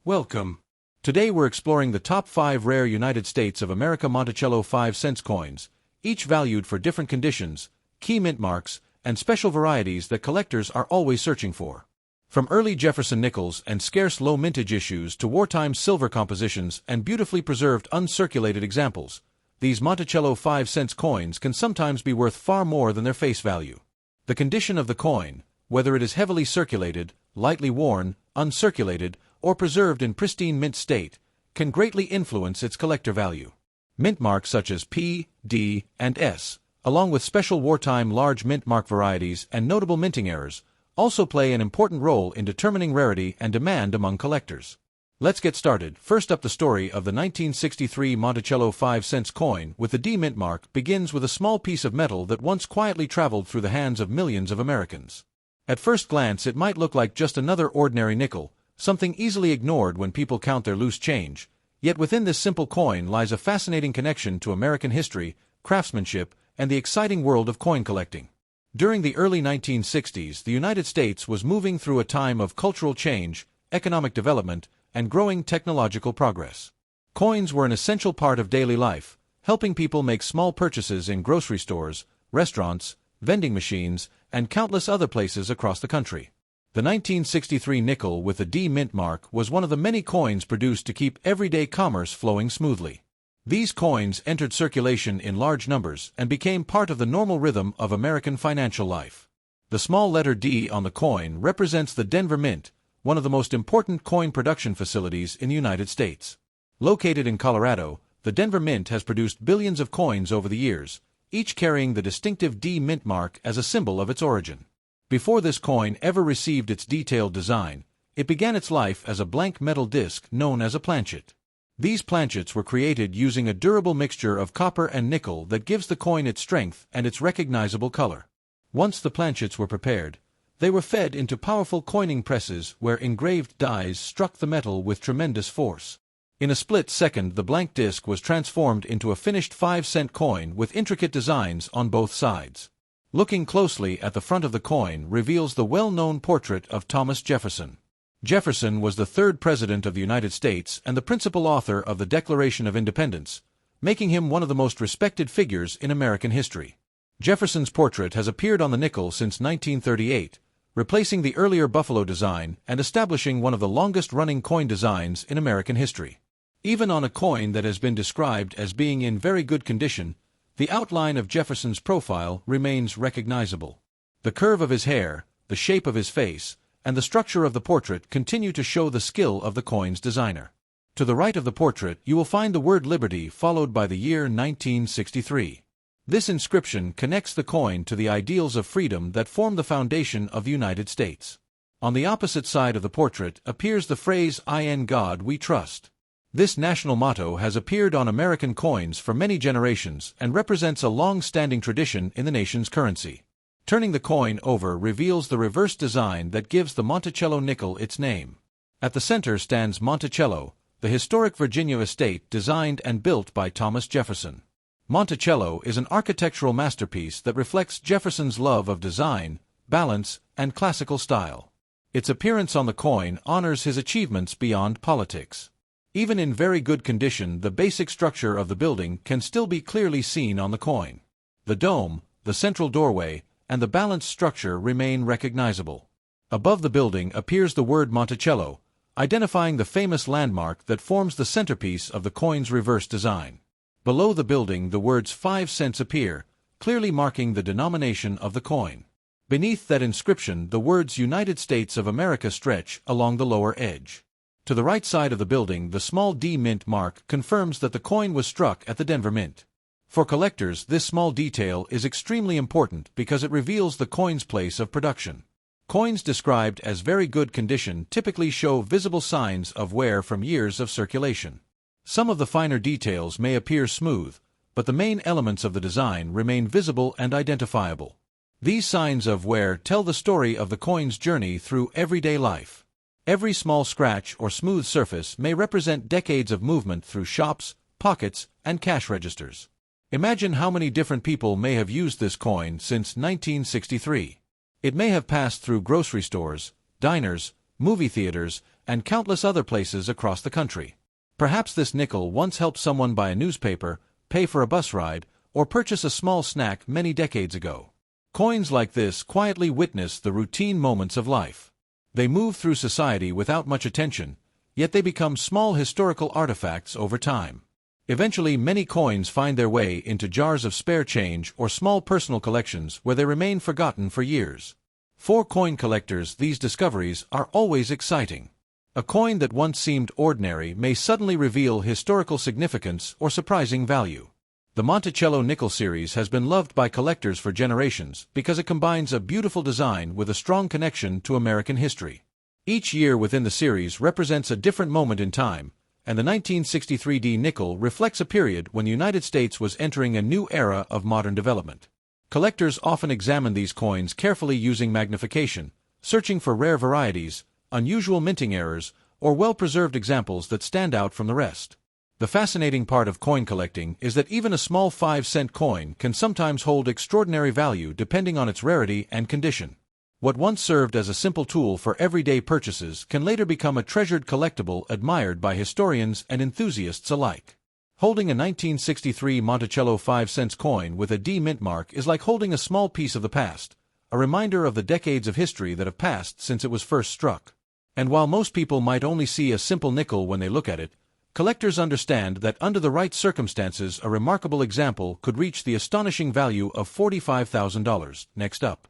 Welcome. Today we're exploring the top 5 rare United States of America Monticello 5-cent coins, each valued for different conditions, key mint marks, and special varieties that collectors are always searching for. From early Jefferson nickels and scarce low mintage issues to wartime silver compositions and beautifully preserved uncirculated examples, these Monticello 5-cent coins can sometimes be worth far more than their face value. The condition of the coin, whether it is heavily circulated, lightly worn, uncirculated, or preserved in pristine mint state, can greatly influence its collector value. Mint marks such as P, D, and S, along with special wartime large mint mark varieties and notable minting errors, also play an important role in determining rarity and demand among collectors. Let's get started. First up, the story of the 1963 Monticello 5-cent coin with the D mint mark begins with a small piece of metal that once quietly traveled through the hands of millions of Americans. At first glance, it might look like just another ordinary nickel, something easily ignored when people count their loose change, yet within this simple coin lies a fascinating connection to American history, craftsmanship, and the exciting world of coin collecting. During the early 1960s, the United States was moving through a time of cultural change, economic development, and growing technological progress. Coins were an essential part of daily life, helping people make small purchases in grocery stores, restaurants, vending machines, and countless other places across the country. The 1963 nickel with the D mint mark was one of the many coins produced to keep everyday commerce flowing smoothly. These coins entered circulation in large numbers and became part of the normal rhythm of American financial life. The small letter D on the coin represents the Denver Mint, one of the most important coin production facilities in the United States. Located in Colorado, the Denver Mint has produced billions of coins over the years, each carrying the distinctive D mint mark as a symbol of its origin. Before this coin ever received its detailed design, it began its life as a blank metal disc known as a planchet. These planchets were created using a durable mixture of copper and nickel that gives the coin its strength and its recognizable color. Once the planchets were prepared, they were fed into powerful coining presses where engraved dies struck the metal with tremendous force. In a split second, the blank disc was transformed into a finished 5-cent coin with intricate designs on both sides. Looking closely at the front of the coin reveals the well-known portrait of Thomas Jefferson. Jefferson was the third president of the United States and the principal author of the Declaration of Independence, making him one of the most respected figures in American history. Jefferson's portrait has appeared on the nickel since 1938, replacing the earlier buffalo design and establishing one of the longest-running coin designs in American history. Even on a coin that has been described as being in very good condition, the outline of Jefferson's profile remains recognizable. The curve of his hair, the shape of his face, and the structure of the portrait continue to show the skill of the coin's designer. To the right of the portrait you will find the word Liberty followed by the year 1963. This inscription connects the coin to the ideals of freedom that form the foundation of the United States. On the opposite side of the portrait appears the phrase "In God We Trust." This national motto has appeared on American coins for many generations and represents a long-standing tradition in the nation's currency. Turning the coin over reveals the reverse design that gives the Monticello nickel its name. At the center stands Monticello, the historic Virginia estate designed and built by Thomas Jefferson. Monticello is an architectural masterpiece that reflects Jefferson's love of design, balance, and classical style. Its appearance on the coin honors his achievements beyond politics. Even in very good condition, the basic structure of the building can still be clearly seen on the coin. The dome, the central doorway, and the balanced structure remain recognizable. Above the building appears the word Monticello, identifying the famous landmark that forms the centerpiece of the coin's reverse design. Below the building the words 5 cents appear, clearly marking the denomination of the coin. Beneath that inscription the words United States of America stretch along the lower edge. To the right side of the building the small D mint mark confirms that the coin was struck at the Denver Mint. For collectors, this small detail is extremely important because it reveals the coin's place of production. Coins described as very good condition typically show visible signs of wear from years of circulation. Some of the finer details may appear smooth, but the main elements of the design remain visible and identifiable. These signs of wear tell the story of the coin's journey through everyday life. Every small scratch or smooth surface may represent decades of movement through shops, pockets, and cash registers. Imagine how many different people may have used this coin since 1963. It may have passed through grocery stores, diners, movie theaters, and countless other places across the country. Perhaps this nickel once helped someone buy a newspaper, pay for a bus ride, or purchase a small snack many decades ago. Coins like this quietly witness the routine moments of life. They move through society without much attention, yet they become small historical artifacts over time. Eventually, many coins find their way into jars of spare change or small personal collections where they remain forgotten for years. For coin collectors, these discoveries are always exciting. A coin that once seemed ordinary may suddenly reveal historical significance or surprising value. The Monticello Nickel series has been loved by collectors for generations because it combines a beautiful design with a strong connection to American history. Each year within the series represents a different moment in time, and the 1963 D nickel reflects a period when the United States was entering a new era of modern development. Collectors often examine these coins carefully using magnification, searching for rare varieties, unusual minting errors, or well-preserved examples that stand out from the rest. The fascinating part of coin collecting is that even a small 5-cent coin can sometimes hold extraordinary value depending on its rarity and condition. What once served as a simple tool for everyday purchases can later become a treasured collectible admired by historians and enthusiasts alike. Holding a 1963 Monticello 5-cent coin with a D mint mark is like holding a small piece of the past, a reminder of the decades of history that have passed since it was first struck. And while most people might only see a simple nickel when they look at it, collectors understand that under the right circumstances a remarkable example could reach the astonishing value of $45,000. Next up.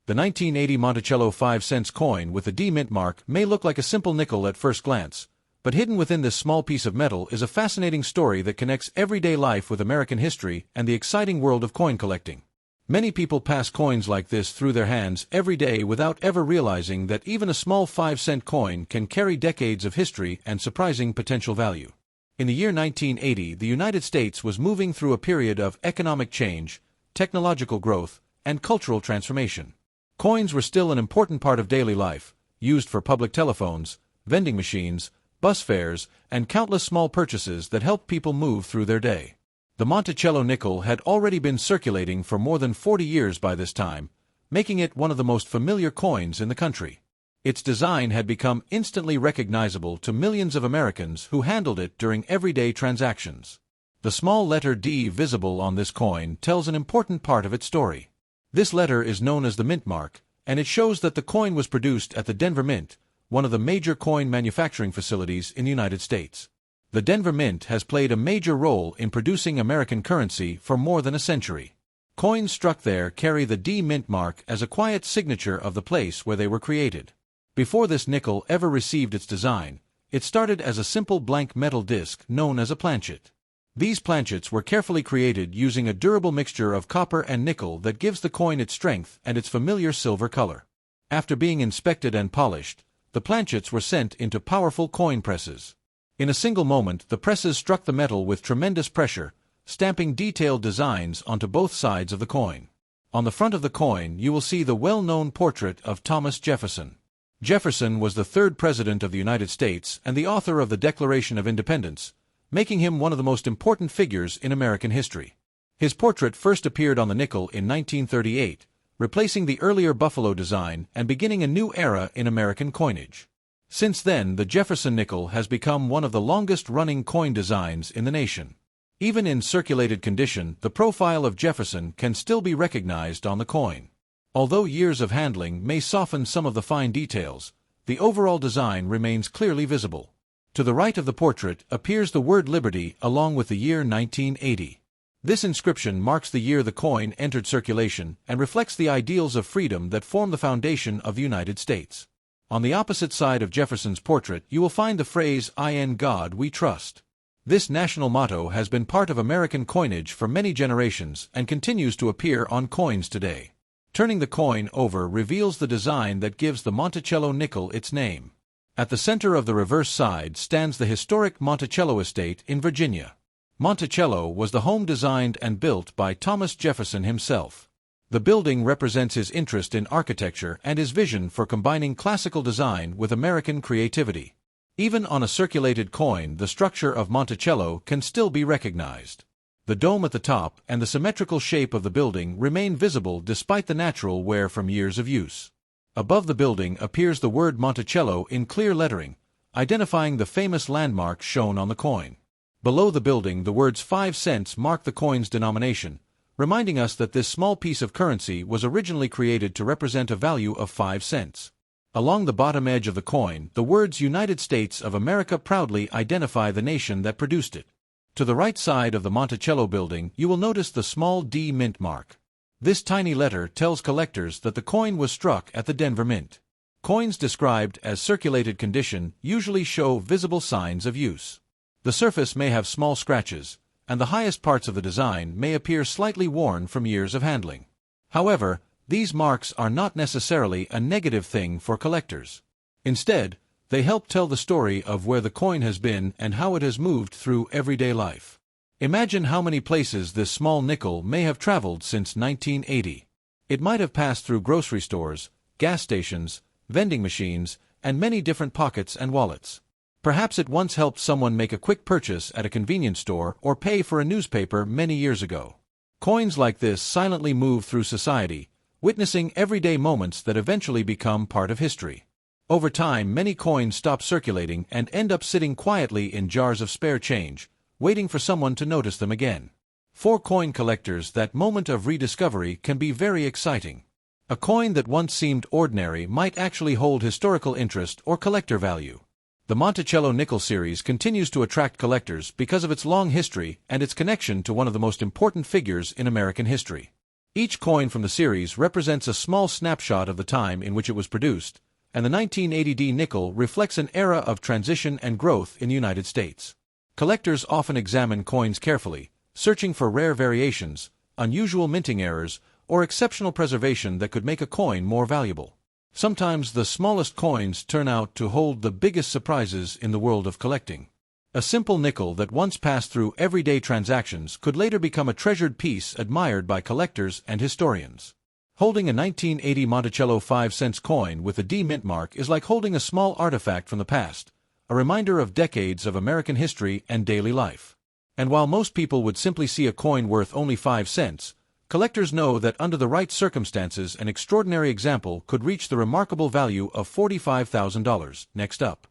The 1980 Monticello 5-cent coin with a D mint mark may look like a simple nickel at first glance, but hidden within this small piece of metal is a fascinating story that connects everyday life with American history and the exciting world of coin collecting. Many people pass coins like this through their hands every day without ever realizing that even a small 5-cent coin can carry decades of history and surprising potential value. In the year 1980, the United States was moving through a period of economic change, technological growth, and cultural transformation. Coins were still an important part of daily life, used for public telephones, vending machines, bus fares, and countless small purchases that helped people move through their day. The Monticello nickel had already been circulating for more than 40 years by this time, making it one of the most familiar coins in the country. Its design had become instantly recognizable to millions of Americans who handled it during everyday transactions. The small letter D visible on this coin tells an important part of its story. This letter is known as the mint mark, and it shows that the coin was produced at the Denver Mint, one of the major coin manufacturing facilities in the United States. The Denver Mint has played a major role in producing American currency for more than a century. Coins struck there carry the D mint mark as a quiet signature of the place where they were created. Before this nickel ever received its design, it started as a simple blank metal disc known as a planchet. These planchets were carefully created using a durable mixture of copper and nickel that gives the coin its strength and its familiar silver color. After being inspected and polished, the planchets were sent into powerful coin presses. In a single moment, the presses struck the metal with tremendous pressure, stamping detailed designs onto both sides of the coin. On the front of the coin, you will see the well-known portrait of Thomas Jefferson. Jefferson was the third president of the United States and the author of the Declaration of Independence, making him one of the most important figures in American history. His portrait first appeared on the nickel in 1938, replacing the earlier buffalo design and beginning a new era in American coinage. Since then, the Jefferson nickel has become one of the longest-running coin designs in the nation. Even in circulated condition, the profile of Jefferson can still be recognized on the coin. Although years of handling may soften some of the fine details, the overall design remains clearly visible. To the right of the portrait appears the word Liberty along with the year 1980. This inscription marks the year the coin entered circulation and reflects the ideals of freedom that form the foundation of the United States. On the opposite side of Jefferson's portrait, you will find the phrase, "In God We Trust." This national motto has been part of American coinage for many generations and continues to appear on coins today. Turning the coin over reveals the design that gives the Monticello nickel its name. At the center of the reverse side stands the historic Monticello estate in Virginia. Monticello was the home designed and built by Thomas Jefferson himself. The building represents his interest in architecture and his vision for combining classical design with American creativity. Even on a circulated coin, the structure of Monticello can still be recognized. The dome at the top and the symmetrical shape of the building remain visible despite the natural wear from years of use. Above the building appears the word Monticello in clear lettering, identifying the famous landmark shown on the coin. Below the building, the words 5 cents mark the coin's denomination, reminding us that this small piece of currency was originally created to represent a value of 5 cents. Along the bottom edge of the coin, the words United States of America proudly identify the nation that produced it. To the right side of the Monticello building, you will notice the small D mint mark. This tiny letter tells collectors that the coin was struck at the Denver Mint. Coins described as circulated condition usually show visible signs of use. The surface may have small scratches, and the highest parts of the design may appear slightly worn from years of handling. However, these marks are not necessarily a negative thing for collectors. Instead, they help tell the story of where the coin has been and how it has moved through everyday life. Imagine how many places this small nickel may have traveled since 1980. It might have passed through grocery stores, gas stations, vending machines, and many different pockets and wallets. Perhaps it once helped someone make a quick purchase at a convenience store or pay for a newspaper many years ago. Coins like this silently move through society, witnessing everyday moments that eventually become part of history. Over time, many coins stop circulating and end up sitting quietly in jars of spare change, waiting for someone to notice them again. For coin collectors, that moment of rediscovery can be very exciting. A coin that once seemed ordinary might actually hold historical interest or collector value. The Monticello Nickel series continues to attract collectors because of its long history and its connection to one of the most important figures in American history. Each coin from the series represents a small snapshot of the time in which it was produced, and the 1980 D nickel reflects an era of transition and growth in the United States. Collectors often examine coins carefully, searching for rare variations, unusual minting errors, or exceptional preservation that could make a coin more valuable. Sometimes the smallest coins turn out to hold the biggest surprises in the world of collecting. A simple nickel that once passed through everyday transactions could later become a treasured piece admired by collectors and historians. Holding a 1980 Monticello 5-cent coin with a D mint mark is like holding a small artifact from the past, a reminder of decades of American history and daily life. And while most people would simply see a coin worth only 5 cents, collectors know that under the right circumstances an extraordinary example could reach the remarkable value of $45,000. Next up.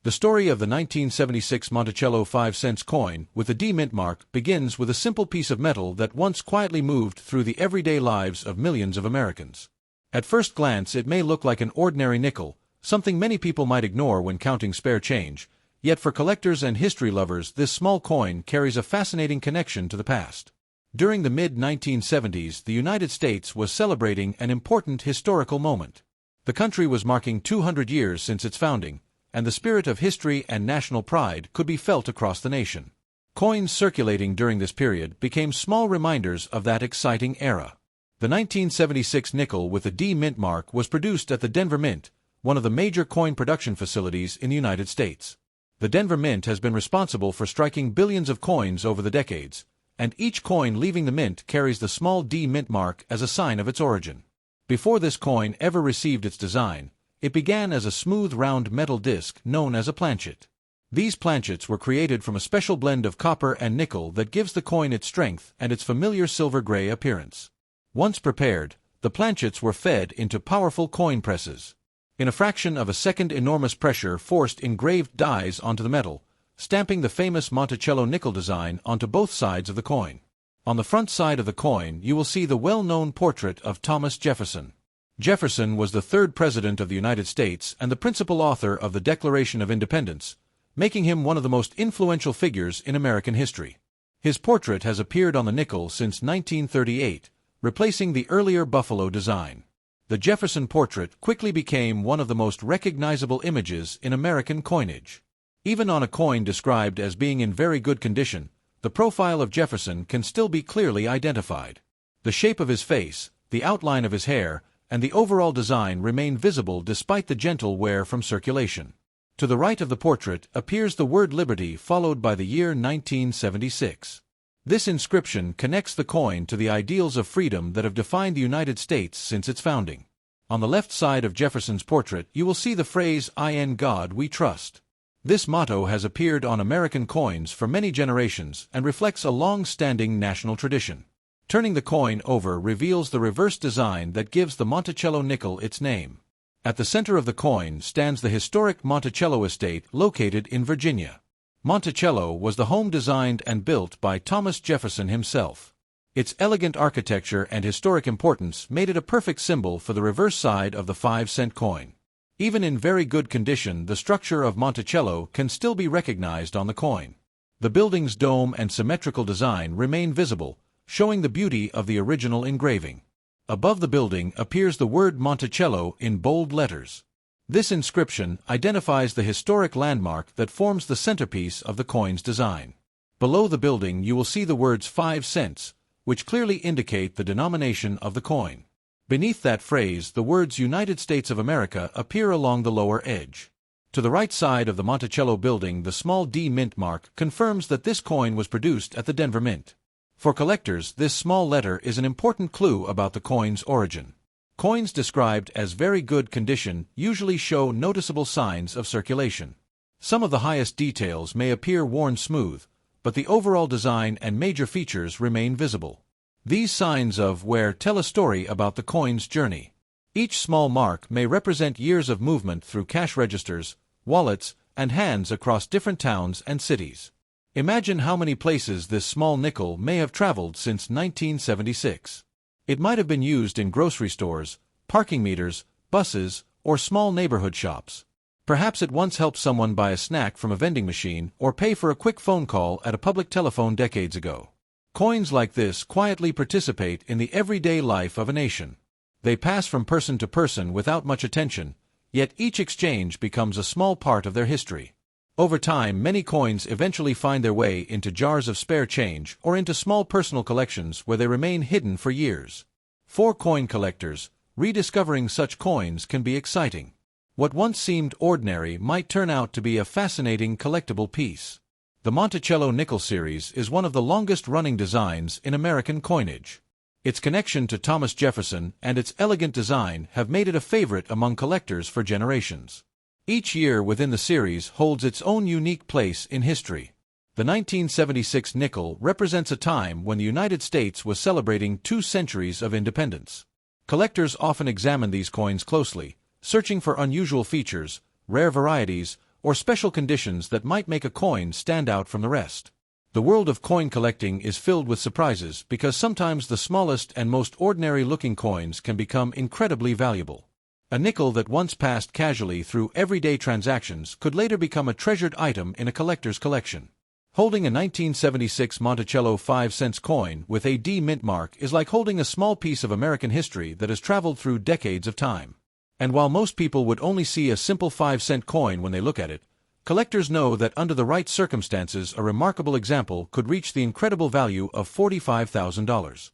The story of the 1976 Monticello 5-cent coin with a D mint mark begins with a simple piece of metal that once quietly moved through the everyday lives of millions of Americans. At first glance, it may look like an ordinary nickel, something many people might ignore when counting spare change, yet for collectors and history lovers, this small coin carries a fascinating connection to the past. During the mid-1970s, the United States was celebrating an important historical moment. The country was marking 200 years since its founding, and the spirit of history and national pride could be felt across the nation. Coins circulating during this period became small reminders of that exciting era. The 1976 nickel with a D mint mark was produced at the Denver Mint, one of the major coin production facilities in the United States. The Denver Mint has been responsible for striking billions of coins over the decades, and each coin leaving the mint carries the small D mint mark as a sign of its origin. Before this coin ever received its design, it began as a smooth round metal disc known as a planchet. These planchets were created from a special blend of copper and nickel that gives the coin its strength and its familiar silver-gray appearance. Once prepared, the planchets were fed into powerful coin presses. In a fraction of a second, enormous pressure forced engraved dies onto the metal, stamping the famous Monticello nickel design onto both sides of the coin. On the front side of the coin, you will see the well-known portrait of Thomas Jefferson. Jefferson was the third president of the United States and the principal author of the Declaration of Independence, making him one of the most influential figures in American history. His portrait has appeared on the nickel since 1938, replacing the earlier buffalo design. The Jefferson portrait quickly became one of the most recognizable images in American coinage. Even on a coin described as being in very good condition, the profile of Jefferson can still be clearly identified. The shape of his face, the outline of his hair, and the overall design remain visible despite the gentle wear from circulation. To the right of the portrait appears the word Liberty followed by the year 1976. This inscription connects the coin to the ideals of freedom that have defined the United States since its founding. On the left side of Jefferson's portrait, you will see the phrase, "In God we trust." This motto has appeared on American coins for many generations and reflects a long-standing national tradition. Turning the coin over reveals the reverse design that gives the Monticello nickel its name. At the center of the coin stands the historic Monticello estate located in Virginia. Monticello was the home designed and built by Thomas Jefferson himself. Its elegant architecture and historic importance made it a perfect symbol for the reverse side of the 5-cent coin. Even in very good condition, the structure of Monticello can still be recognized on the coin. The building's dome and symmetrical design remain visible, showing the beauty of the original engraving. Above the building appears the word Monticello in bold letters. This inscription identifies the historic landmark that forms the centerpiece of the coin's design. Below the building you will see the words 5 cents, which clearly indicate the denomination of the coin. Beneath that phrase, the words United States of America appear along the lower edge. To the right side of the Monticello building, the small D mint mark confirms that this coin was produced at the Denver Mint. For collectors, this small letter is an important clue about the coin's origin. Coins described as very good condition usually show noticeable signs of circulation. Some of the highest details may appear worn smooth, but the overall design and major features remain visible. These signs of wear tell a story about the coin's journey. Each small mark may represent years of movement through cash registers, wallets, and hands across different towns and cities. Imagine how many places this small nickel may have traveled since 1976. It might have been used in grocery stores, parking meters, buses, or small neighborhood shops. Perhaps it once helped someone buy a snack from a vending machine or pay for a quick phone call at a public telephone decades ago. Coins like this quietly participate in the everyday life of a nation. They pass from person to person without much attention, yet each exchange becomes a small part of their history. Over time, many coins eventually find their way into jars of spare change or into small personal collections where they remain hidden for years. For coin collectors, rediscovering such coins can be exciting. What once seemed ordinary might turn out to be a fascinating collectible piece. The Monticello Nickel series is one of the longest-running designs in American coinage. Its connection to Thomas Jefferson and its elegant design have made it a favorite among collectors for generations. Each year within the series holds its own unique place in history. The 1976 nickel represents a time when the United States was celebrating 2 centuries of independence. Collectors often examine these coins closely, searching for unusual features, rare varieties, or special conditions that might make a coin stand out from the rest. The world of coin collecting is filled with surprises because sometimes the smallest and most ordinary-looking coins can become incredibly valuable. A nickel that once passed casually through everyday transactions could later become a treasured item in a collector's collection. Holding a 1976 Monticello 5-cent coin with a D mint mark is like holding a small piece of American history that has traveled through decades of time. And while most people would only see a simple 5-cent coin when they look at it, collectors know that under the right circumstances a remarkable example could reach the incredible value of $45,000.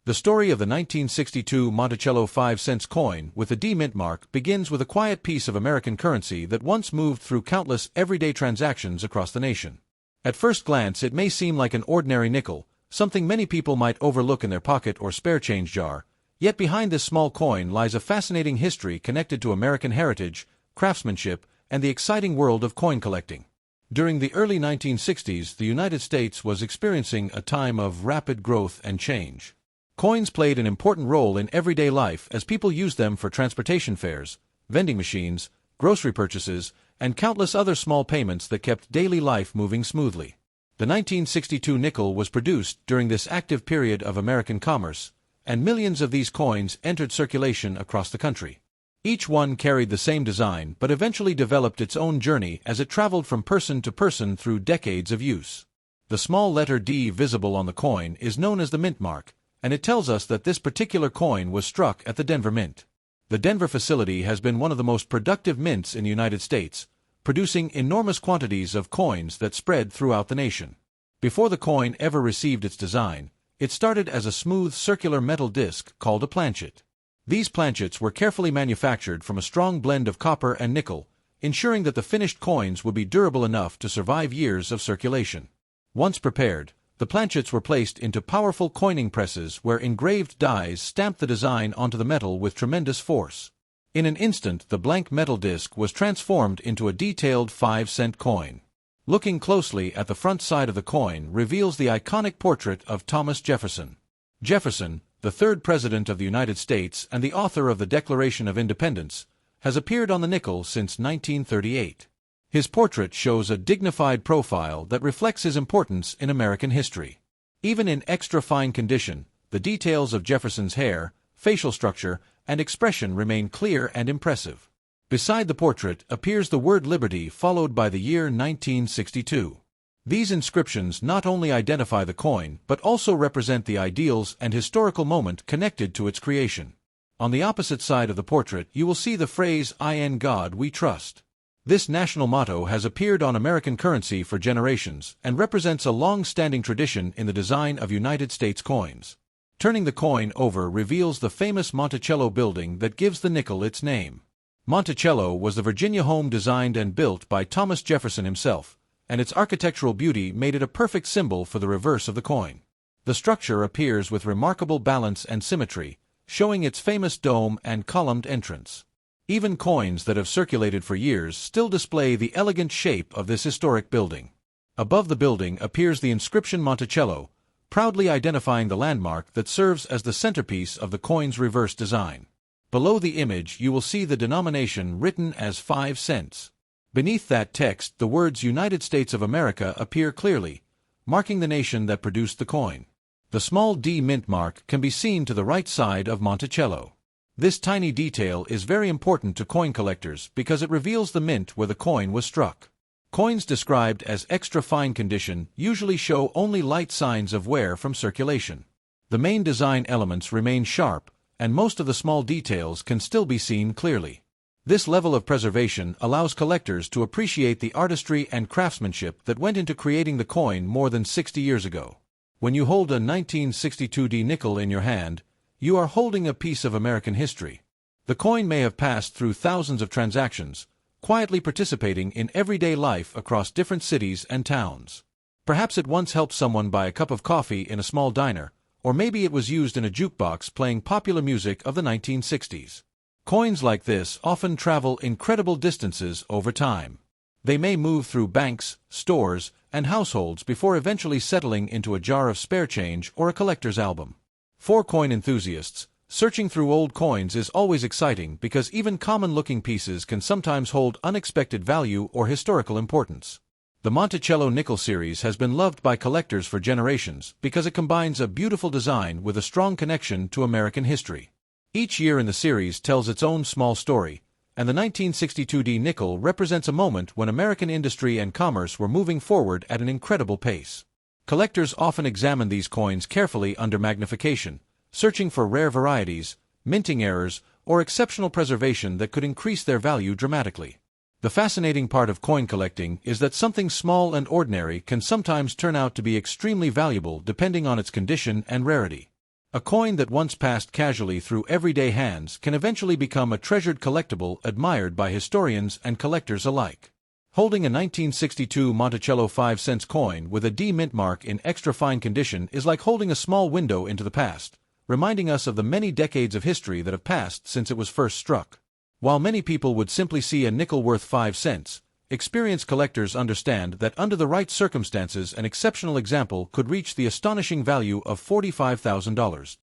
The story of the 1962 Monticello 5-cent coin with a D mint mark begins with a quiet piece of American currency that once moved through countless everyday transactions across the nation. At first glance it may seem like an ordinary nickel, something many people might overlook in their pocket or spare change jar, yet behind this small coin lies a fascinating history connected to American heritage, craftsmanship, and the exciting world of coin collecting. During the early 1960s, the United States was experiencing a time of rapid growth and change. Coins played an important role in everyday life as people used them for transportation fares, vending machines, grocery purchases, and countless other small payments that kept daily life moving smoothly. The 1962 nickel was produced during this active period of American commerce, and millions of these coins entered circulation across the country. Each one carried the same design but eventually developed its own journey as it traveled from person to person through decades of use. The small letter D visible on the coin is known as the mint mark, and it tells us that this particular coin was struck at the Denver Mint. The Denver facility has been one of the most productive mints in the United States, producing enormous quantities of coins that spread throughout the nation. Before the coin ever received its design, it started as a smooth circular metal disc called a planchet. These planchets were carefully manufactured from a strong blend of copper and nickel, ensuring that the finished coins would be durable enough to survive years of circulation. Once prepared, the planchets were placed into powerful coining presses where engraved dies stamped the design onto the metal with tremendous force. In an instant, the blank metal disc was transformed into a detailed 5-cent coin. Looking closely at the front side of the coin reveals the iconic portrait of Thomas Jefferson. Jefferson, the third President of the United States and the author of the Declaration of Independence, has appeared on the nickel since 1938. His portrait shows a dignified profile that reflects his importance in American history. Even in extra-fine condition, the details of Jefferson's hair, facial structure, and expression remain clear and impressive. Beside the portrait appears the word Liberty followed by the year 1962. These inscriptions not only identify the coin but also represent the ideals and historical moment connected to its creation. On the opposite side of the portrait you will see the phrase "In God We Trust." This national motto has appeared on American currency for generations and represents a long-standing tradition in the design of United States coins. Turning the coin over reveals the famous Monticello building that gives the nickel its name. Monticello was the Virginia home designed and built by Thomas Jefferson himself, and its architectural beauty made it a perfect symbol for the reverse of the coin. The structure appears with remarkable balance and symmetry, showing its famous dome and columned entrance. Even coins that have circulated for years still display the elegant shape of this historic building. Above the building appears the inscription Monticello, proudly identifying the landmark that serves as the centerpiece of the coin's reverse design. Below the image you will see the denomination written as 5 cents. Beneath that text the words United States of America appear clearly, marking the nation that produced the coin. The small D mint mark can be seen to the right side of Monticello. This tiny detail is very important to coin collectors because it reveals the mint where the coin was struck. Coins described as extra-fine condition usually show only light signs of wear from circulation. The main design elements remain sharp, and most of the small details can still be seen clearly. This level of preservation allows collectors to appreciate the artistry and craftsmanship that went into creating the coin more than 60 years ago. When you hold a 1962 D nickel in your hand, you are holding a piece of American history. The coin may have passed through thousands of transactions, quietly participating in everyday life across different cities and towns. Perhaps it once helped someone buy a cup of coffee in a small diner, or maybe it was used in a jukebox playing popular music of the 1960s. Coins like this often travel incredible distances over time. They may move through banks, stores, and households before eventually settling into a jar of spare change or a collector's album. For coin enthusiasts, searching through old coins is always exciting because even common-looking pieces can sometimes hold unexpected value or historical importance. The Monticello Nickel series has been loved by collectors for generations because it combines a beautiful design with a strong connection to American history. Each year in the series tells its own small story, and the 1962 D nickel represents a moment when American industry and commerce were moving forward at an incredible pace. Collectors often examine these coins carefully under magnification, searching for rare varieties, minting errors, or exceptional preservation that could increase their value dramatically. The fascinating part of coin collecting is that something small and ordinary can sometimes turn out to be extremely valuable depending on its condition and rarity. A coin that once passed casually through everyday hands can eventually become a treasured collectible admired by historians and collectors alike. Holding a 1962 Monticello 5 cents coin with a D mint mark in extra-fine condition is like holding a small window into the past, reminding us of the many decades of history that have passed since it was first struck. While many people would simply see a nickel worth 5 cents, experienced collectors understand that under the right circumstances an exceptional example could reach the astonishing value of $45,000.